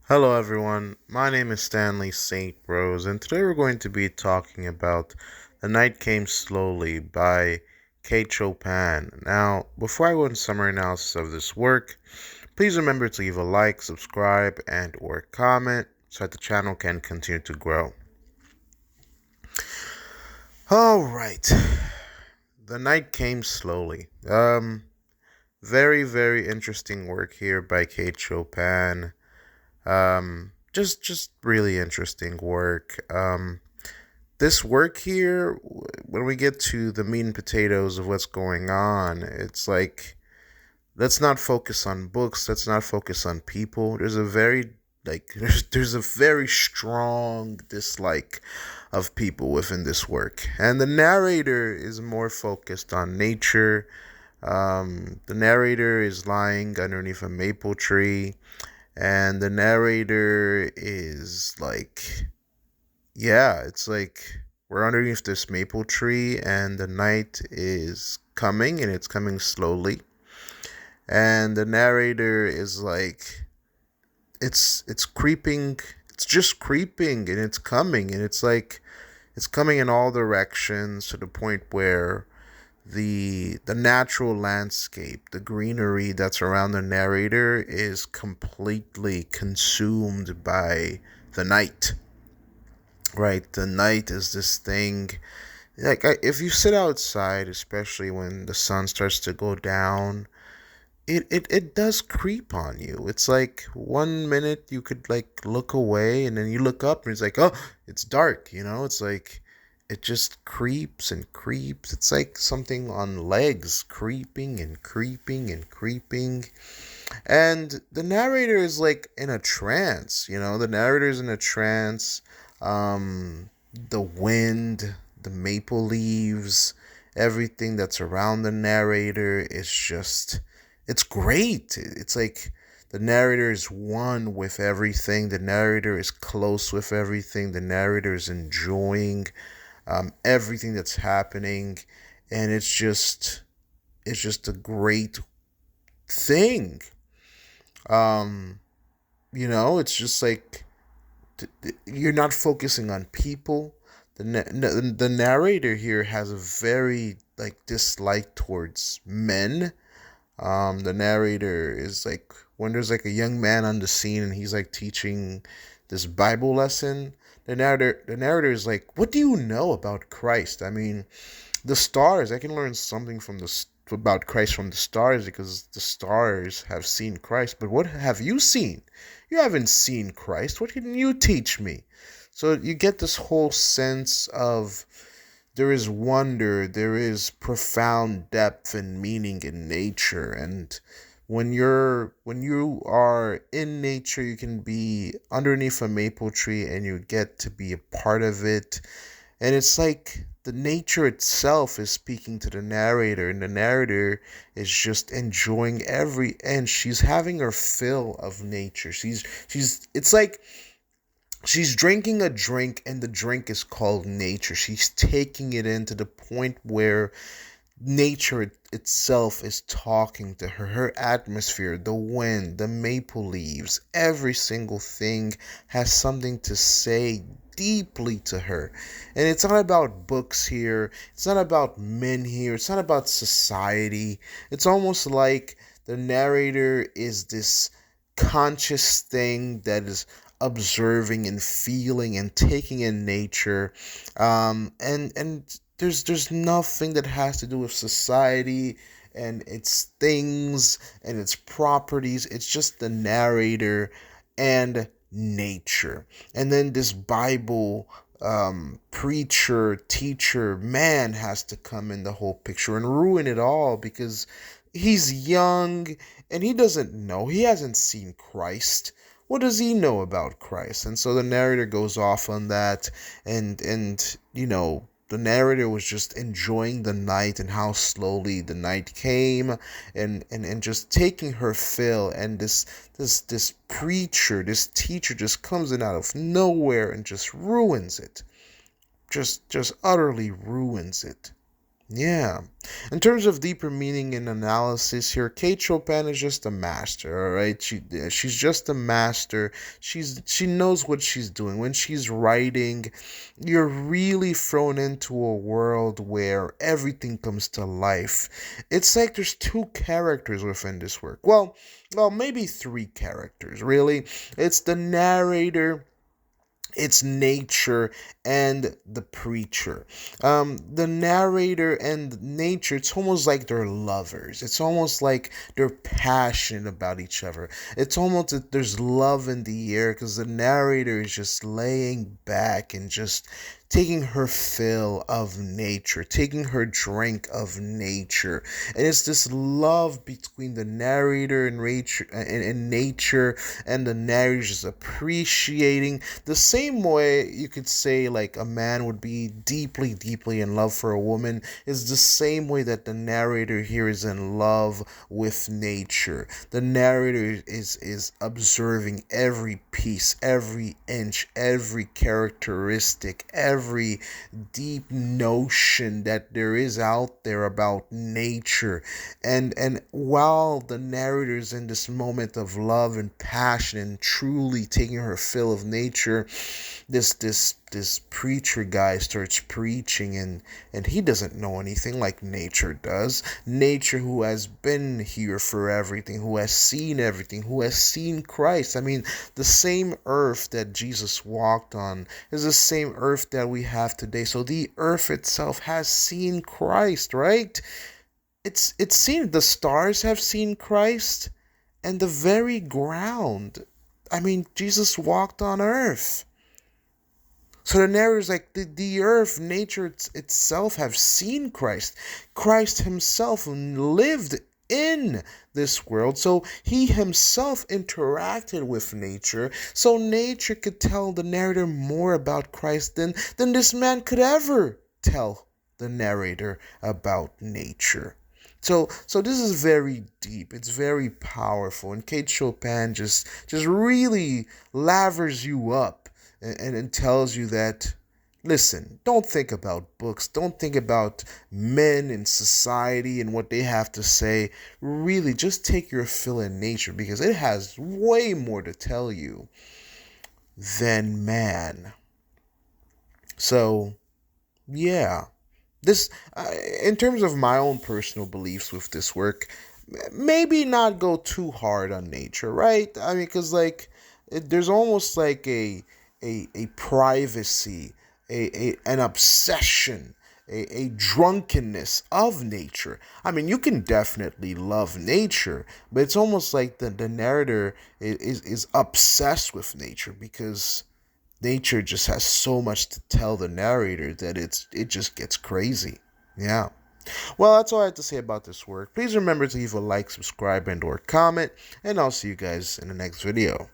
Hello, everyone. My name is Stanley St. Rose, and today we're going to be talking about The Night Came Slowly by Chopin. Now, before I go into summary analysis of this work, please remember to leave a like, subscribe, and or comment so that the channel can continue to grow. All right. The Night Came Slowly. Very interesting work here by Chopin. Just really interesting work. This work here, when we get to the meat and potatoes of what's going on, it's like, let's not focus on books. Let's not focus on people. There's a very there's a very strong dislike of people within this work, and the narrator is more focused on nature. The narrator is lying underneath a maple tree, and the narrator is like, yeah, it's like we're underneath this maple tree and the night is coming and it's coming slowly. And the narrator is like, it's creeping, it's just creeping and it's coming, and it's like it's coming in all directions to the point where the natural landscape, the greenery that's around the narrator is completely consumed by the night. Right, the night is this thing. Like, if you sit outside, especially when the sun starts to go down, it does creep on you. It's like 1 minute you could like look away, and then you look up and it's like, oh, it's dark. It's like it just creeps and creeps. It's like something on legs, creeping and creeping and creeping. And the narrator is like in a trance. The narrator's in a trance. The wind, the maple leaves, everything that's around the narrator is just, it's great. It's like the narrator is one with everything. The narrator is close with everything. The narrator is enjoying everything that's happening, and it's just a great thing. Um, it's just like you're not focusing on people. The narrator here has a very like dislike towards men. The narrator is like, when there's like a young man on the scene and he's like teaching this Bible lesson. The narrator is like, "What do you know about Christ? I mean, the stars. I can learn something about Christ from the stars because the stars have seen Christ. But what have you seen? You haven't seen Christ. What can you teach me?" So you get this whole sense of there is wonder, there is profound depth and meaning in nature, and when you are in nature, you can be underneath a maple tree and you get to be a part of it. And it's like the nature itself is speaking to the narrator, and the narrator is just enjoying and she's having her fill of nature. It's like she's drinking a drink, and the drink is called nature. She's taking it in to the point where nature itself is talking to her. Her atmosphere, the wind, the maple leaves, every single thing has something to say deeply to her. And it's not about books here, it's not about men here, it's not about society. It's almost like the narrator is this conscious thing that is observing and feeling and taking in nature, and there's nothing that has to do with society and its things and its properties. It's just the narrator and nature. And then this Bible preacher, teacher, man has to come in the whole picture and ruin it all because he's young and he doesn't know. He hasn't seen Christ. What does he know about Christ? And so the narrator goes off on that, and the narrator was just enjoying the night and how slowly the night came, and just taking her fill. And this preacher, this teacher, just comes in out of nowhere and just ruins it, just utterly ruins it. Yeah. In terms of deeper meaning and analysis here, Kate Chopin is just a master, all right? She's just a master. She knows what she's doing. When she's writing, you're really thrown into a world where everything comes to life. It's like there's two characters within this work. Well, maybe three characters, really. It's the narrator, it's nature, and the preacher. The narrator and nature, it's almost like they're lovers. It's almost like they're passionate about each other. It's almost that there's love in the air because the narrator is just laying back and just taking her fill of nature, taking her drink of nature. And it's this love between the narrator and nature, and the narrator just appreciating the same way you could say like a man would be deeply, deeply in love for a woman, is the same way that the narrator here is in love with nature. The narrator is observing every piece, every inch, every characteristic, every deep notion that there is out there about nature. And while the narrator is in this moment of love and passion and truly taking her fill of nature, this preacher guy starts preaching, and he doesn't know anything like nature does. Nature, who has been here for everything, who has seen everything, who has seen Christ. I mean, the same earth that Jesus walked on is the same earth that we have today. So the earth itself has seen Christ, right? It's seen, the stars have seen Christ, and the very ground. I mean, Jesus walked on earth. So the narrator is like the earth, nature itself have seen Christ. Christ himself lived in this world. So he himself interacted with nature. So nature could tell the narrator more about Christ than this man could ever tell the narrator about nature. So this is very deep. It's very powerful, and Kate Chopin just really lavers you up and tells you that, listen, don't think about books, don't think about men and society and what they have to say. Really, just take your fill in nature because it has way more to tell you than man. So yeah. This, in terms of my own personal beliefs with this work, maybe not go too hard on nature, right? I mean, because like there's almost like a privacy, an obsession, a drunkenness of nature. I mean, you can definitely love nature, but it's almost like the narrator is obsessed with nature because nature just has so much to tell the narrator that it just gets crazy. Yeah. Well, that's all I have to say about this work. Please remember to leave a like, subscribe, and or comment, and I'll see you guys in the next video.